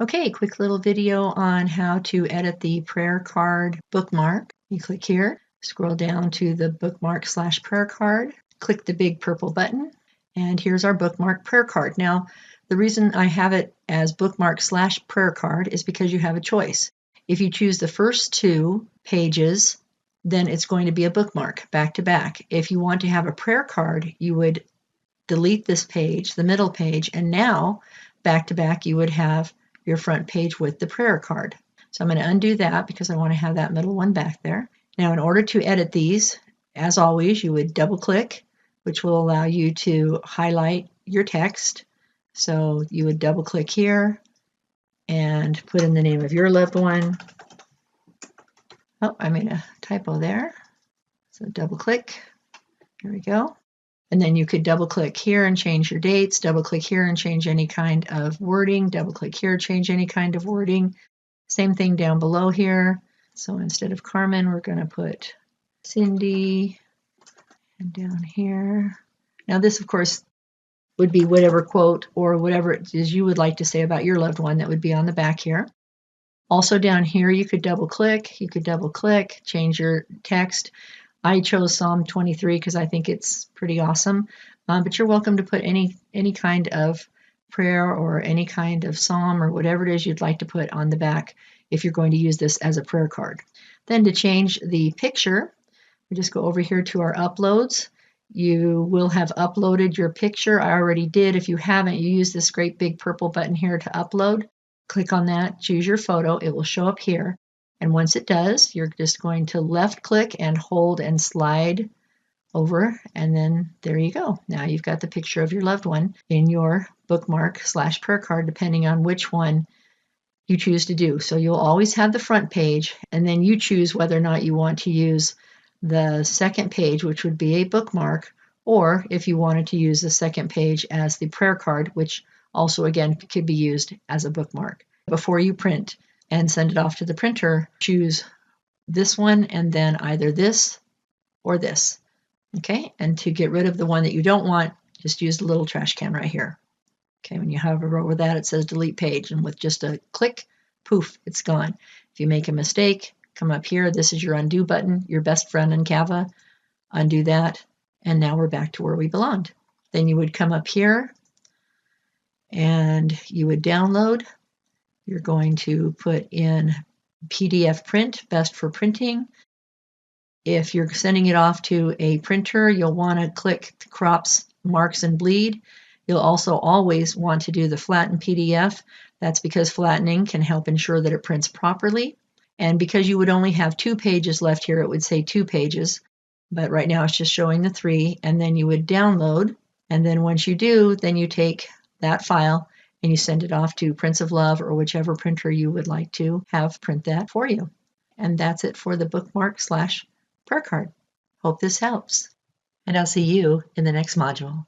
Okay, quick little video on how to edit the prayer card bookmark. You click here, scroll down to the bookmark/prayer card, click the big purple button, and here's our bookmark prayer card. Now, the reason I have it as bookmark/prayer card is because you have a choice. If you choose the first two pages, then it's going to be a bookmark back to back. If you want to have a prayer card, you would delete this page, the middle page, and now back to back you would have your front page with the prayer card. So I'm going to undo that because I want to have that middle one back there. Now, in order to edit these, as always, you would double click, which will allow you to highlight your text. So you would double click here and put in the name of your loved one. Oh, I made a typo there. So double click. Here we go. And then you could double click here and change your dates, double click here and change any kind of wording, double click here, change any kind of wording. Same thing down below here. So instead of Carmen, we're going to put Cindy, and down here. Now this, of course, would be whatever quote or whatever it is you would like to say about your loved one that would be on the back here. Also down here, you could double click, change your text. I chose Psalm 23 because I think it's pretty awesome, but you're welcome to put any kind of prayer or any kind of psalm or whatever it is you'd like to put on the back if you're going to use this as a prayer card. Then to change the picture, we just go over here to our uploads. You will have uploaded your picture. I already did. If you haven't, you use this great big purple button here to upload. Click on that, choose your photo. It will show up here. And once it does, you're just going to left click and hold and slide over, and then there you go. Now you've got the picture of your loved one in your bookmark/prayer card, depending on which one you choose to do. So you'll always have the front page, and then you choose whether or not you want to use the second page, which would be a bookmark, or if you wanted to use the second page as the prayer card, which also again could be used as a bookmark. Before you print and send it off to the printer, choose this one and then either this or this. Okay, and to get rid of the one that you don't want, just use the little trash can right here. Okay, when you hover over that, it says delete page, and with just a click, poof, it's gone. If you make a mistake, come up here. This is your undo button, your best friend in Canva. Undo that, and now we're back to where we belonged. Then you would come up here and you would download. You're going to put in PDF print, best for printing. If you're sending it off to a printer, you'll want to click crops, marks, and bleed. You'll also always want to do the flatten PDF. That's because flattening can help ensure that it prints properly. And because you would only have 2 pages left here, it would say 2 pages. But right now it's just showing the 3. And then you would download. And then once you do, then you take that file and you send it off to Prints of Love or whichever printer you would like to have print that for you. And that's it for the bookmark/prayer card. Hope this helps. And I'll see you in the next module.